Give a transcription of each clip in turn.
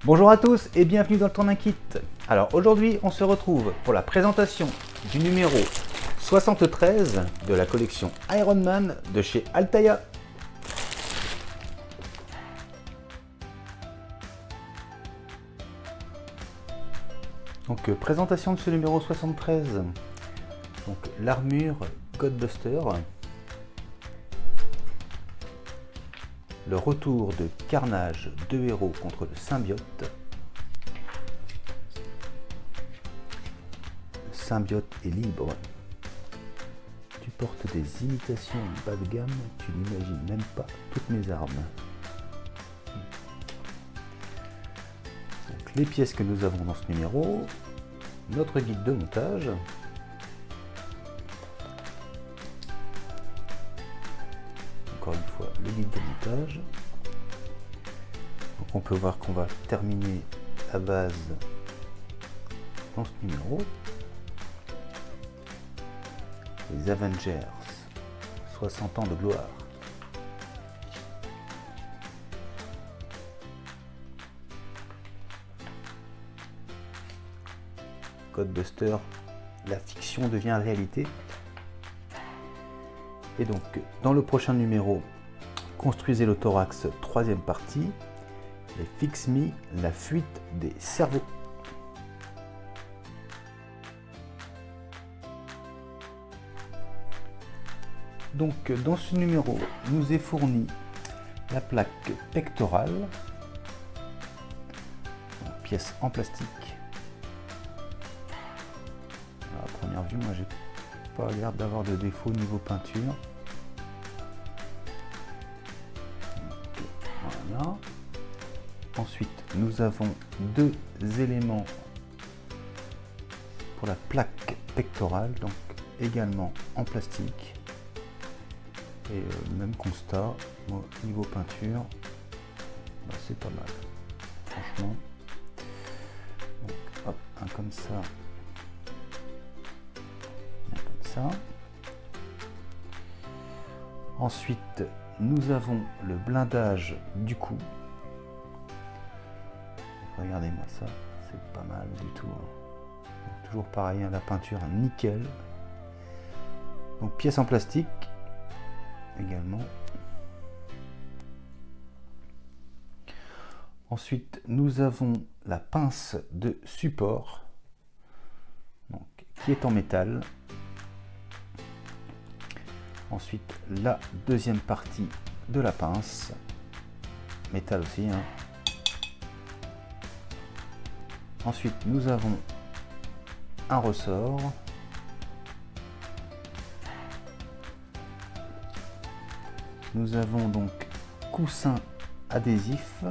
Bonjour à tous et bienvenue dans le Tournin Kit. Alors aujourd'hui on se retrouve pour la présentation du numéro 73 de la collection Iron Man de chez Altaïa. Donc présentation de ce numéro 73. Donc l'armure Ghostbuster. Le retour de Carnage, 2 héros contre le symbiote. Le symbiote est libre. Tu portes des imitations bas de gamme, tu n'imagines même pas toutes mes armes. Donc, les pièces que nous avons dans ce numéro, notre guide de montage. Encore une fois, le guide de montage. Donc on peut voir qu'on va terminer la base dans ce numéro. Les Avengers, 60 ans de gloire. Ghostbuster, la fiction devient réalité. Et donc, dans le prochain numéro, construisez le thorax, 3e partie, et Fix Me, la fuite des cerveaux. Donc, dans ce numéro, nous est fourni la plaque pectorale, pièce en plastique. À première vue, moi j'ai pas l'air d'avoir de défaut niveau peinture. Voilà. Ensuite, nous avons deux éléments pour la plaque pectorale, donc également en plastique. Et même constat, moi, niveau peinture, bah, c'est pas mal, franchement. Donc, hop, un comme ça. Ça. Ensuite, nous avons le blindage du cou. Regardez-moi ça, c'est pas mal du tout. Donc, toujours pareil, hein, la peinture nickel. Donc pièce en plastique également. Ensuite, nous avons la pince de support, donc, qui est en métal. Ensuite, la deuxième partie de la pince, métal aussi. Hein. Ensuite, nous avons un ressort. Nous avons donc coussin adhésif.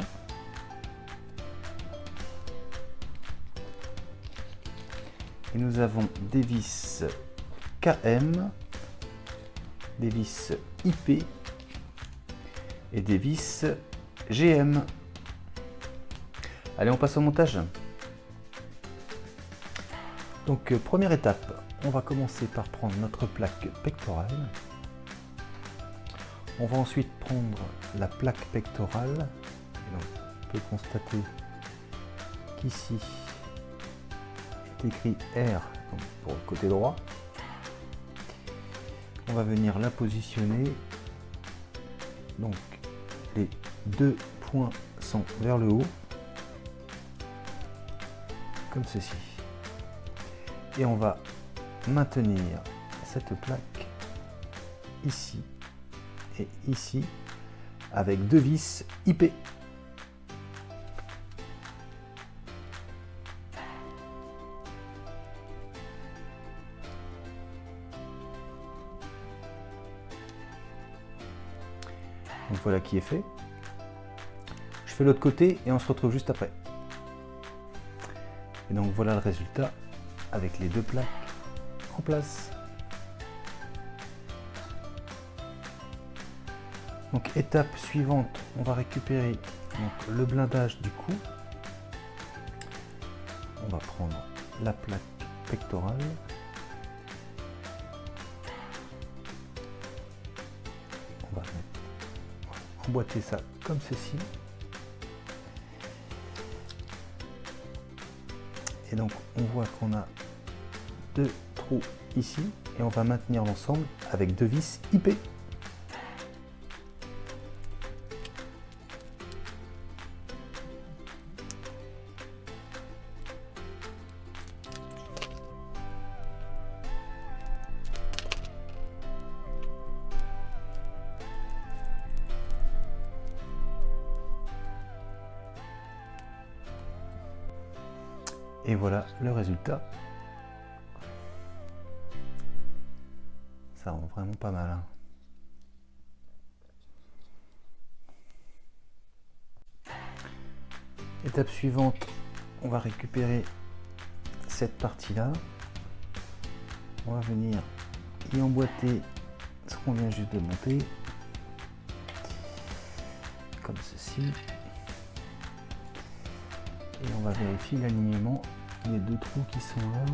Et nous avons des vis KM. Des vis IP et des vis GM. Allez, on passe au montage. Donc, première étape, on va commencer par prendre notre plaque pectorale. On va ensuite prendre la plaque pectorale. Donc, on peut constater qu'ici est écrit R donc pour le côté droit. On va venir la positionner, donc les deux points sont vers le haut, comme ceci. Et on va maintenir cette plaque ici et ici avec deux vis IP. Donc voilà qui est fait. Je fais l'autre côté et on se retrouve juste après. Et donc voilà le résultat avec les deux plaques en place. Donc étape suivante, on va récupérer donc, le blindage du cou. On va prendre la plaque pectorale. On va emboîter ça comme ceci. Et donc on voit qu'on a 2 trous ici et on va maintenir l'ensemble avec 2 vis IP. Et voilà le résultat. Ça rend vraiment pas mal. Hein. Étape suivante, on va récupérer cette partie-là. On va venir y emboîter ce qu'on vient juste de monter. Comme ceci. Et on va vérifier l'alignement des 2 trous qui sont là.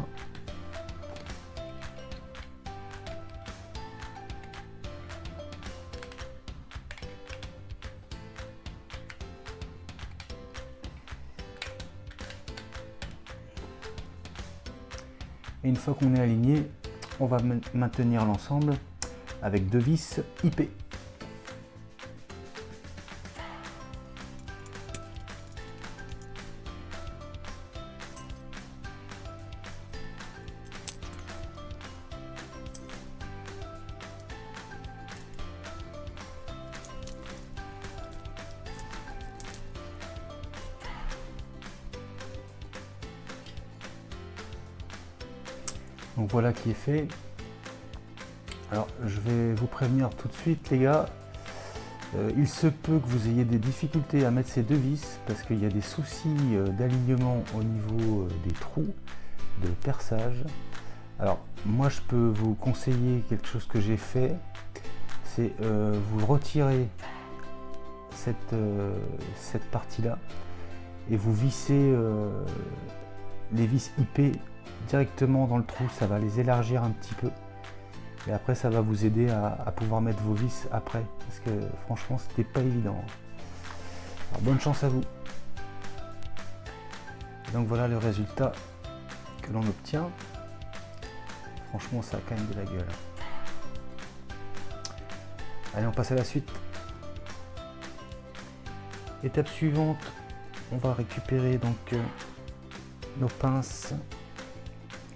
Et une fois qu'on est aligné, on va maintenir l'ensemble avec 2 vis IP. Donc voilà qui est fait. Alors je vais vous prévenir tout de suite les gars, il se peut que vous ayez des difficultés à mettre ces 2 vis parce qu'il y a des soucis d'alignement au niveau des trous, de perçage. Alors moi je peux vous conseiller quelque chose que j'ai fait, c'est vous retirez cette partie là et vous vissez les vis IP directement dans le trou, ça va les élargir un petit peu et après ça va vous aider à pouvoir mettre vos vis après parce que franchement c'était pas évident. Alors, bonne chance à vous. Donc voilà le résultat que l'on obtient. Franchement ça a quand même de la gueule. Allez, on passe à la suite. Étape suivante, on va récupérer donc nos pinces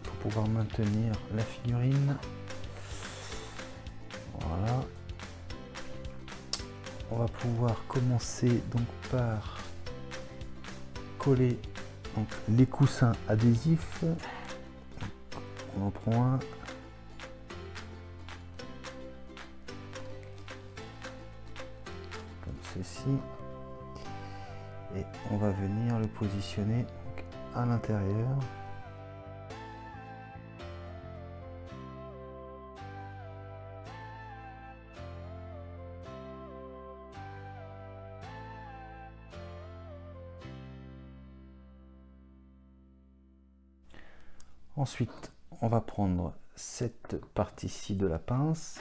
pour pouvoir maintenir la figurine. Voilà. On va pouvoir commencer donc par coller donc les coussins adhésifs. On en prend un. Comme ceci. Et on va venir le positionner donc à l'intérieur. Ensuite, on va prendre cette partie-ci de la pince,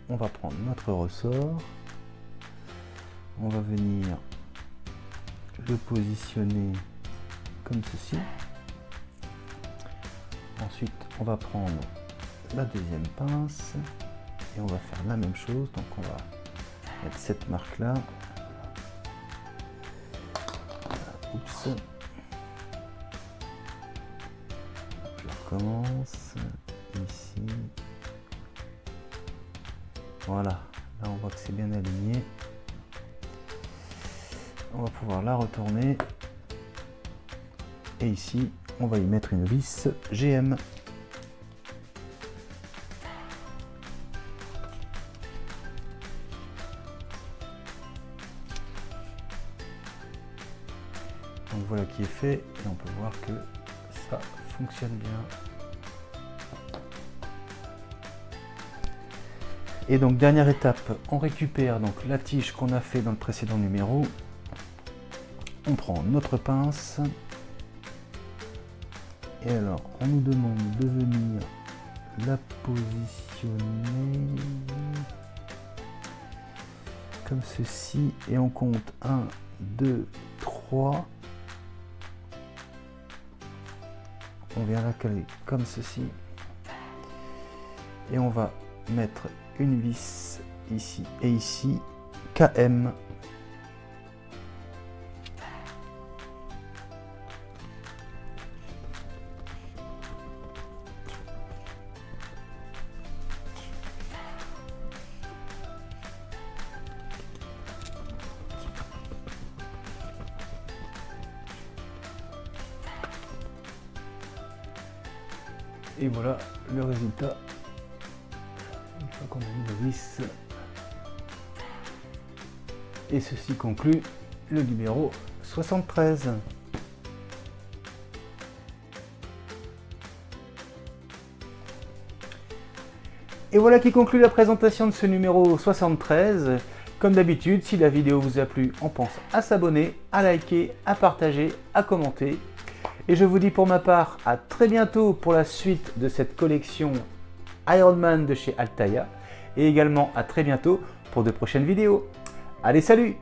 on va prendre notre ressort, on va venir le positionner comme ceci. Ensuite, on va prendre la deuxième pince et on va faire la même chose. Donc, on va mettre cette marque-là. Oups. Commence ici. Voilà, là on voit que c'est bien aligné. On va pouvoir la retourner et ici on va y mettre une vis GM. Donc voilà qui est fait et on peut voir que ça fonctionne bien. Et donc dernière étape, on récupère donc la tige qu'on a fait dans le précédent numéro. On prend notre pince. Et alors on nous demande de venir la positionner comme ceci. Et on compte 1, 2, 3. on vient la coller comme ceci. Et on va mettre une vis ici et ici, KM. Et voilà le résultat. Une fois qu'on a mis la vis. Et ceci conclut le numéro 73. Et voilà qui conclut la présentation de ce numéro 73. Comme d'habitude, si la vidéo vous a plu, on pense à s'abonner, à liker, à partager, à commenter. Et je vous dis pour ma part à très bientôt pour la suite de cette collection Iron Man de chez Altaïa. Et également à très bientôt pour de prochaines vidéos. Allez, salut!